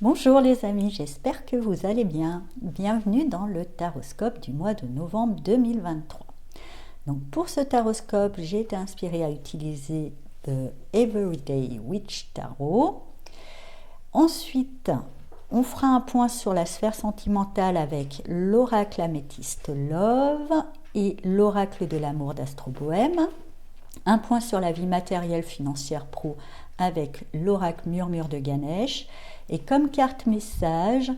Bonjour les amis, j'espère que vous allez bien. Bienvenue dans le taroscope du mois de novembre 2023. Donc pour ce taroscope, j'ai été inspirée à utiliser The Everyday Witch Tarot. Ensuite, on fera un point sur la sphère sentimentale avec l'oracle améthyste Love et l'oracle de l'amour d'Astro Bohème. Un point sur la vie matérielle financière pro avec l'oracle Murmure de Ganesh. Et comme carte message,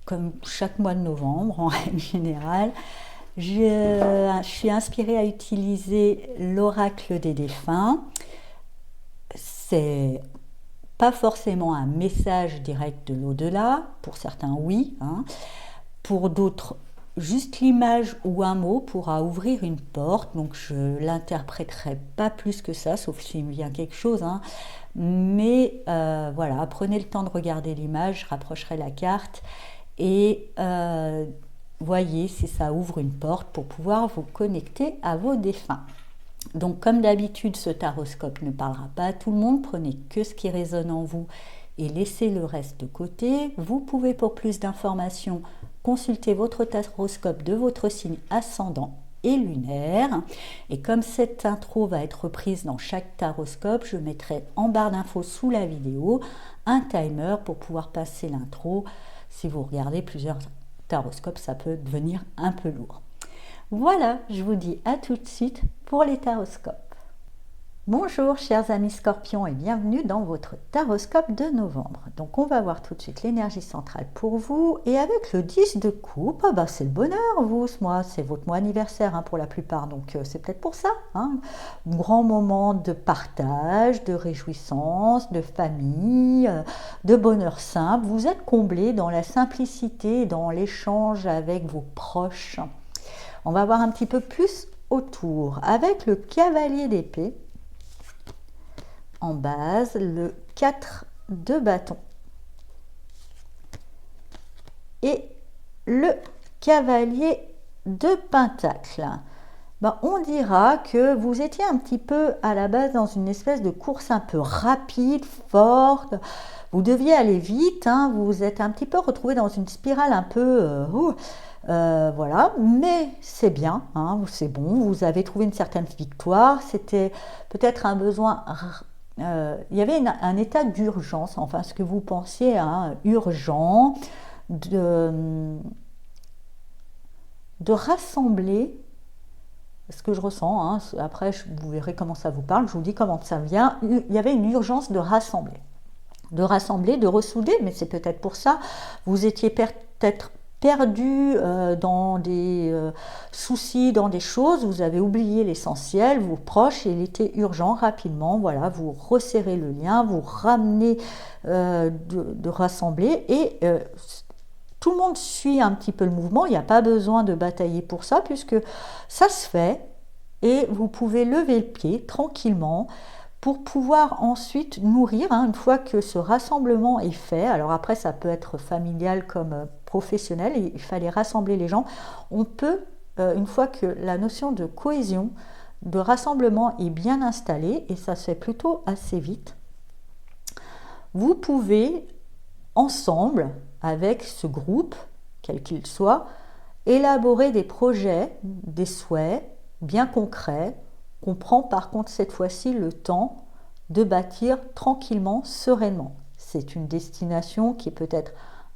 comme chaque mois de novembre en règle générale, je suis inspirée à utiliser l'oracle des défunts. C'est pas forcément un message direct de l'au-delà, pour certains oui, pour d'autres juste l'image ou un mot pourra ouvrir une porte, donc je l'interpréterai pas plus que ça, sauf s'il me vient quelque chose, mais voilà, prenez le temps de regarder l'image, je rapprocherai la carte et voyez si ça ouvre une porte pour pouvoir vous connecter à vos défunts. Donc comme d'habitude, ce taroscope ne parlera pas à tout le monde, prenez que ce qui résonne en vous et laissez le reste de côté. Vous pouvez, pour plus d'informations, consulter votre taroscope de votre signe ascendant et lunaire. Et comme cette intro va être reprise dans chaque taroscope, je mettrai en barre d'infos sous la vidéo un timer pour pouvoir passer l'intro. Si vous regardez plusieurs taroscopes, ça peut devenir un peu lourd. Voilà, je vous dis à tout de suite pour les taroscopes. Bonjour chers amis scorpions et bienvenue dans votre taroscope de novembre. Donc on va voir tout de suite l'énergie centrale pour vous et avec le 10 de coupe, c'est le bonheur vous, ce mois, c'est votre mois anniversaire pour la plupart, donc c'est peut-être pour ça. Grand moment de partage, de réjouissance, de famille, de bonheur simple, vous êtes comblés dans la simplicité, dans l'échange avec vos proches. On va voir un petit peu plus autour avec le cavalier d'épée. En base, le 4 de bâton et le cavalier de pentacle. On dira que vous étiez un petit peu à la base dans une espèce de course un peu rapide, forte. Vous deviez aller vite, vous vous êtes un petit peu retrouvé dans une spirale un peu... voilà, mais c'est bien, c'est bon, vous avez trouvé une certaine victoire. C'était peut-être un besoin... il y avait un état d'urgence, enfin ce que vous pensiez urgent, de rassembler ce que je ressens. Après, vous verrez comment ça vous parle, je vous dis comment ça vient. Il y avait une urgence de rassembler, de ressouder, mais c'est peut-être pour ça. Vous étiez peut-être perdu dans des soucis, dans des choses, vous avez oublié l'essentiel, vos proches, et il était urgent rapidement, voilà, vous resserrez le lien, vous ramenez de rassembler et tout le monde suit un petit peu le mouvement, il n'y a pas besoin de batailler pour ça puisque ça se fait et vous pouvez lever le pied tranquillement pour pouvoir ensuite nourrir, une fois que ce rassemblement est fait. Alors après, ça peut être familial comme professionnel, il fallait rassembler les gens. On peut, une fois que la notion de cohésion, de rassemblement est bien installée, et ça se fait plutôt assez vite, vous pouvez, ensemble, avec ce groupe, quel qu'il soit, élaborer des projets, des souhaits bien concrets, qu'on prend par contre cette fois-ci le temps de bâtir tranquillement, sereinement. C'est une destination qui est peut-être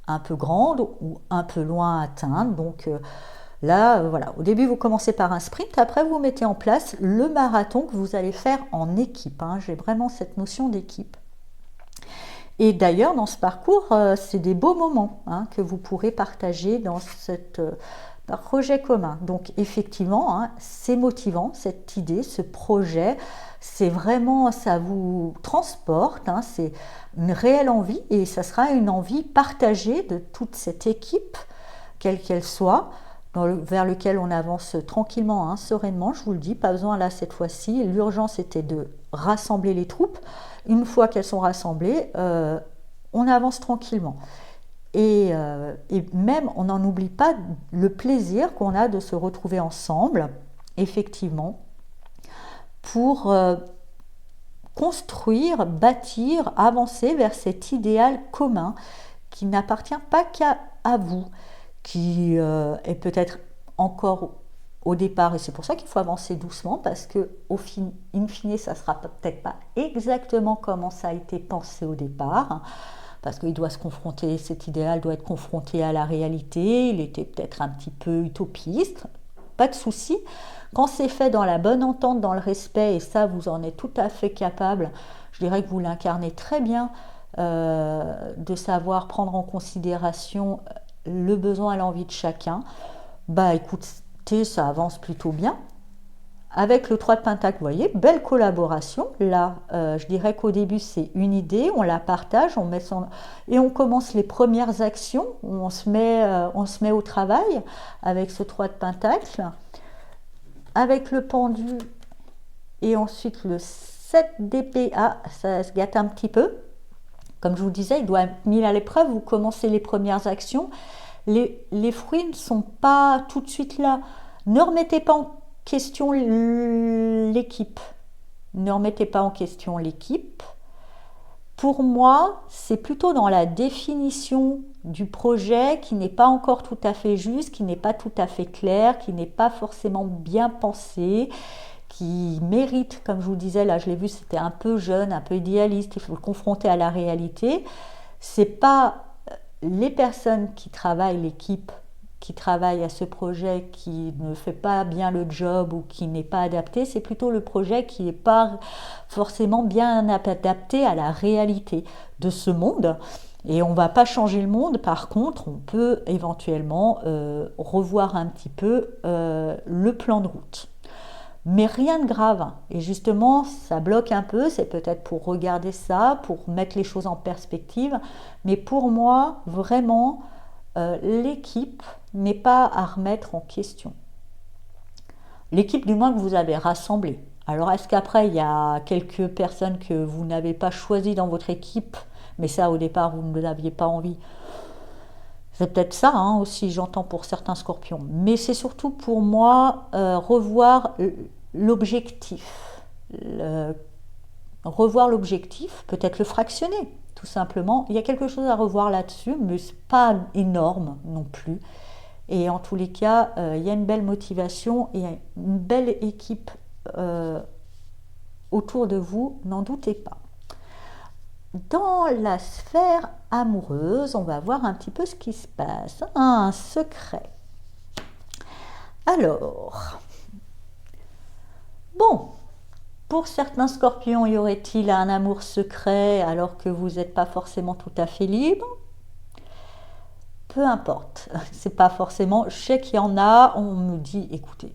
un peu grande ou un peu loin à atteindre. Donc là, voilà, au début vous commencez par un sprint, après vous mettez en place le marathon que vous allez faire en équipe. J'ai vraiment cette notion d'équipe. Et d'ailleurs, dans ce parcours, c'est des beaux moments que vous pourrez partager dans cette projet commun. Donc effectivement, c'est motivant cette idée, ce projet, c'est vraiment, ça vous transporte, c'est une réelle envie et ça sera une envie partagée de toute cette équipe, quelle qu'elle soit, vers lequel on avance tranquillement, sereinement, je vous le dis, pas besoin là cette fois-ci, l'urgence était de rassembler les troupes. Une fois qu'elles sont rassemblées, on avance tranquillement. Et même, on n'en oublie pas le plaisir qu'on a de se retrouver ensemble, effectivement, pour construire, bâtir, avancer vers cet idéal commun qui n'appartient pas qu'à vous, qui est peut-être encore au départ, et c'est pour ça qu'il faut avancer doucement, parce que in fine, ça ne sera peut-être pas exactement comment ça a été pensé au départ, hein, parce qu'il doit se confronter, cet idéal doit être confronté à la réalité, il était peut-être un petit peu utopiste, pas de souci. Quand c'est fait dans la bonne entente, dans le respect, et ça vous en êtes tout à fait capable, je dirais que vous l'incarnez très bien, de savoir prendre en considération le besoin et l'envie de chacun, bah écoutez, ça avance plutôt bien. Avec le 3 de Pentacle, vous voyez, belle collaboration. Là, je dirais qu'au début, c'est une idée, on la partage, et on commence les premières actions, où on se met au travail avec ce 3 de Pentacle. Avec le pendu et ensuite le 7 d'épée, ça se gâte un petit peu. Comme je vous disais, il doit être mis à l'épreuve, vous commencez les premières actions. Les fruits ne sont pas tout de suite là. Ne remettez pas en question l'équipe. Ne remettez pas en question l'équipe. Pour moi, c'est plutôt dans la définition du projet qui n'est pas encore tout à fait juste, qui n'est pas tout à fait clair, qui n'est pas forcément bien pensé, qui mérite, comme je vous disais, là je l'ai vu, c'était un peu jeune, un peu idéaliste, il faut le confronter à la réalité. C'est pas les personnes qui travaillent, l'équipe qui travaille à ce projet qui ne fait pas bien le job ou qui n'est pas adapté, c'est plutôt le projet qui n'est pas forcément bien adapté à la réalité de ce monde. Et on ne va pas changer le monde, par contre, on peut éventuellement revoir un petit peu le plan de route. Mais rien de grave. Et justement, ça bloque un peu, c'est peut-être pour regarder ça, pour mettre les choses en perspective. Mais pour moi, vraiment, l'équipe n'est pas à remettre en question. L'équipe du moins que vous avez rassemblée. Alors est-ce qu'après il y a quelques personnes que vous n'avez pas choisies dans votre équipe, mais ça au départ vous ne l'aviez pas envie? C'est peut-être ça hein, aussi, j'entends pour certains scorpions. Mais c'est surtout pour moi revoir l'objectif. Revoir l'objectif, peut-être le fractionner, tout simplement. Il y a quelque chose à revoir là-dessus, mais ce n'est pas énorme non plus. Et en tous les cas, il y a une belle motivation et une belle équipe autour de vous, n'en doutez pas. Dans la sphère amoureuse, on va voir un petit peu ce qui se passe. Un secret. Alors, bon, pour certains scorpions, y aurait-il un amour secret alors que vous n'êtes pas forcément tout à fait libre? Peu importe, c'est pas forcément. Je sais qu'il y en a, on me dit, écoutez,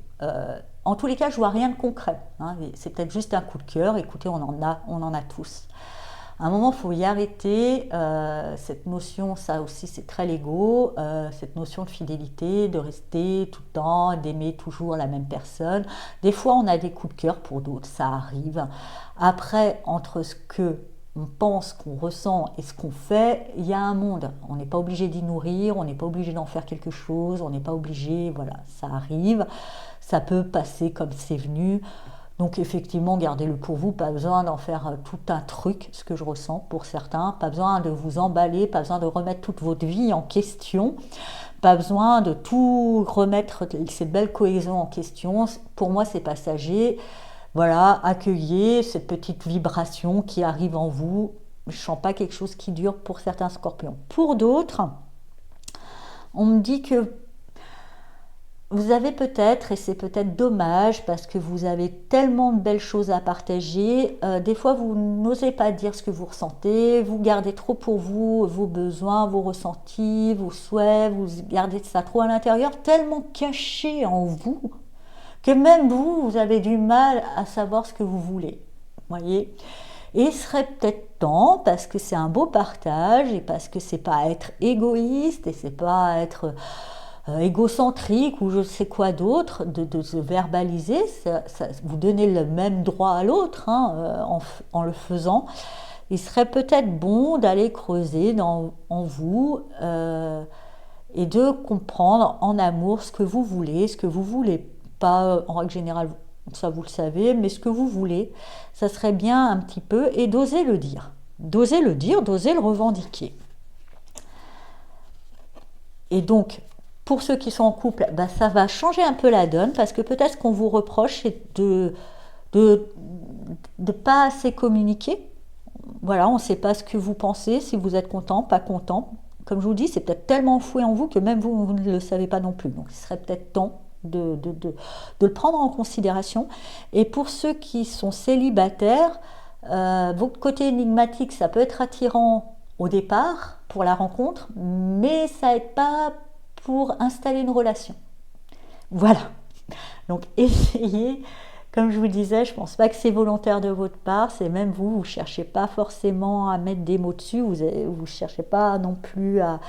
en tous les cas, je vois rien de concret. Hein, c'est peut-être juste un coup de cœur. Écoutez, on en a tous. À un moment, il faut y arrêter. Cette notion, ça aussi, c'est très l'ego. Cette notion de fidélité, de rester tout le temps, d'aimer toujours la même personne. Des fois, on a des coups de cœur pour d'autres, ça arrive. Après, entre ce que on pense, qu'on ressent et ce qu'on fait, il y a un monde. On n'est pas obligé d'y nourrir, on n'est pas obligé d'en faire quelque chose, on n'est pas obligé, voilà, ça arrive, ça peut passer comme c'est venu. Donc effectivement, gardez-le pour vous, pas besoin d'en faire tout un truc, ce que je ressens pour certains, pas besoin de vous emballer, pas besoin de remettre toute votre vie en question, pas besoin de tout remettre, cette belle cohésion en question. Pour moi, c'est passager. Voilà, accueillez cette petite vibration qui arrive en vous. Je ne sens pas quelque chose qui dure pour certains scorpions. Pour d'autres, on me dit que vous avez peut-être, et c'est peut-être dommage parce que vous avez tellement de belles choses à partager, des fois vous n'osez pas dire ce que vous ressentez, vous gardez trop pour vous, vos besoins, vos ressentis, vos souhaits, vous gardez ça trop à l'intérieur, tellement caché en vous, que même vous avez du mal à savoir ce que vous voulez. Voyez ? Et il serait peut-être temps, parce que c'est un beau partage, et parce que c'est pas être égoïste, et c'est pas être égocentrique, ou je sais quoi d'autre, de se verbaliser, vous donnez le même droit à l'autre hein, en le faisant. Il serait peut-être bon d'aller creuser en vous et de comprendre en amour ce que vous voulez pas en règle générale, ça vous le savez, mais ce que vous voulez, ça serait bien un petit peu, et d'oser le dire, d'oser le revendiquer. Et donc, pour ceux qui sont en couple, bah, ça va changer un peu la donne parce que peut-être ce qu'on vous reproche, c'est de pas assez communiquer. Voilà, on ne sait pas ce que vous pensez, si vous êtes content, pas content. Comme je vous dis, c'est peut-être tellement enfoui en vous que même vous, vous ne le savez pas non plus. Donc, il serait peut-être temps de le prendre en considération. Et pour ceux qui sont célibataires, votre côté énigmatique, ça peut être attirant au départ pour la rencontre, mais ça n'aide pas pour installer une relation. Voilà. Donc essayez, comme je vous disais, je ne pense pas que c'est volontaire de votre part, c'est même vous ne cherchez pas forcément à mettre des mots dessus, vous ne cherchez pas non plus à...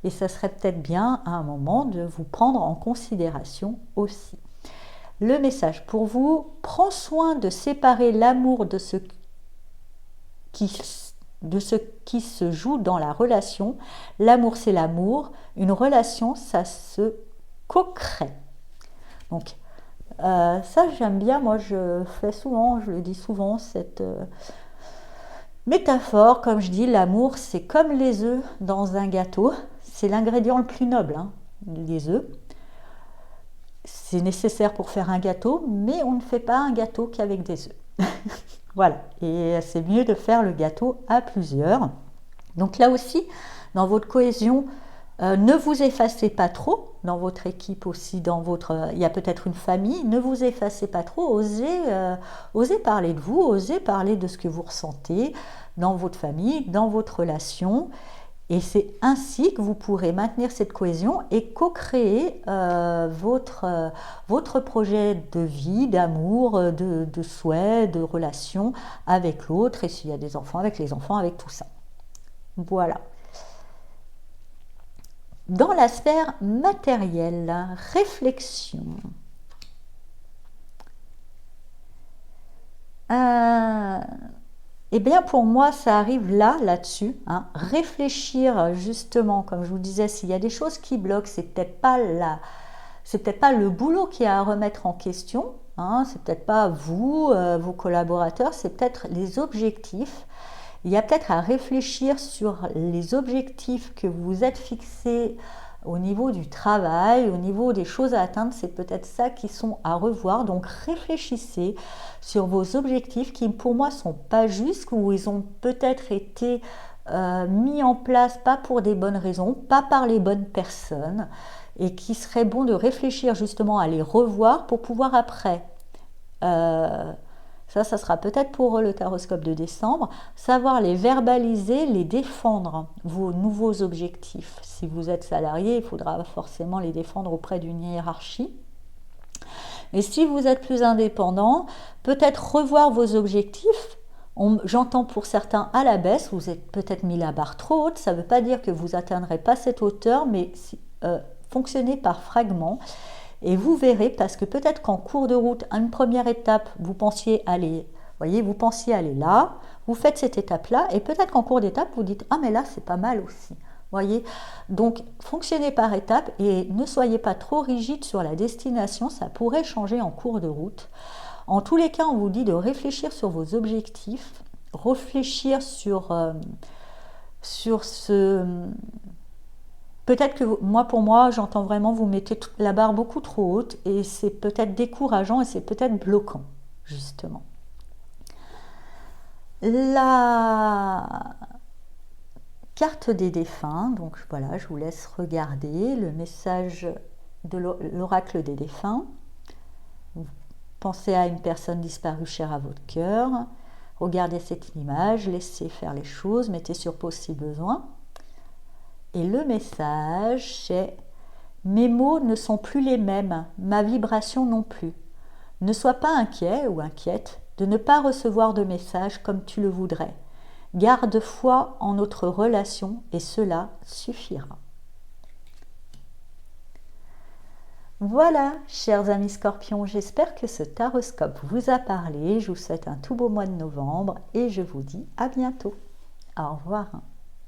Et ça serait peut-être bien à un moment de vous prendre en considération aussi. Le message pour vous, prends soin de séparer l'amour qui, de ce qui se joue dans la relation. L'amour, c'est l'amour. Une relation, ça se co-crée. Donc, ça, j'aime bien. Moi, je fais souvent, je le dis souvent, cette métaphore. Comme je dis, l'amour, c'est comme les œufs dans un gâteau. C'est l'ingrédient le plus noble, hein, les œufs. C'est nécessaire pour faire un gâteau, mais on ne fait pas un gâteau qu'avec des œufs. Voilà, et c'est mieux de faire le gâteau à plusieurs. Donc là aussi, dans votre cohésion, ne vous effacez pas trop, dans votre équipe aussi, il y a peut-être une famille, ne vous effacez pas trop, osez parler de vous, osez parler de ce que vous ressentez dans votre famille, dans votre relation. Et c'est ainsi que vous pourrez maintenir cette cohésion et co-créer votre projet de vie, d'amour, de souhait, de relation avec l'autre. Et s'il y a des enfants, avec les enfants, avec tout ça. Voilà. Dans la sphère matérielle, réflexion. Eh bien, pour moi, ça arrive là-dessus. Hein. Réfléchir, justement, comme je vous disais, s'il y a des choses qui bloquent, c'est peut-être pas le boulot qui est à remettre en question. Hein. C'est peut-être pas vous, vos collaborateurs, c'est peut-être les objectifs. Il y a peut-être à réfléchir sur les objectifs que vous vous êtes fixés au niveau du travail, au niveau des choses à atteindre, c'est peut-être ça qui sont à revoir. Donc réfléchissez sur vos objectifs qui pour moi sont pas justes ou ils ont peut-être été mis en place pas pour des bonnes raisons, pas par les bonnes personnes et qui serait bon de réfléchir justement à les revoir pour pouvoir après ça sera peut-être pour le taroscope de décembre, savoir les verbaliser, les défendre, vos nouveaux objectifs. Si vous êtes salarié, il faudra forcément les défendre auprès d'une hiérarchie. Et si vous êtes plus indépendant, peut-être revoir vos objectifs. J'entends pour certains à la baisse, vous êtes peut-être mis la barre trop haute, ça ne veut pas dire que vous n'atteindrez pas cette hauteur, mais fonctionnez par fragments. Et vous verrez, parce que peut-être qu'en cours de route, à une première étape, vous pensiez aller là, vous faites cette étape-là, et peut-être qu'en cours d'étape, vous dites « Ah, mais là, c'est pas mal aussi ». Voyez, donc fonctionnez par étapes et ne soyez pas trop rigide sur la destination, ça pourrait changer en cours de route. En tous les cas, on vous dit de réfléchir sur vos objectifs, réfléchir sur ce... Peut-être que pour moi, j'entends vraiment vous mettez la barre beaucoup trop haute et c'est peut-être décourageant et c'est peut-être bloquant, justement. La carte des défunts, donc voilà, je vous laisse regarder le message de l'oracle des défunts. Pensez à une personne disparue chère à votre cœur. Regardez cette image, laissez faire les choses, mettez sur pause si besoin. Et le message, c'est « Mes mots ne sont plus les mêmes, ma vibration non plus. Ne sois pas inquiet ou inquiète de ne pas recevoir de message comme tu le voudrais. Garde foi en notre relation et cela suffira. » Voilà, chers amis scorpions, j'espère que ce taroscope vous a parlé. Je vous souhaite un tout beau mois de novembre et je vous dis à bientôt. Au revoir.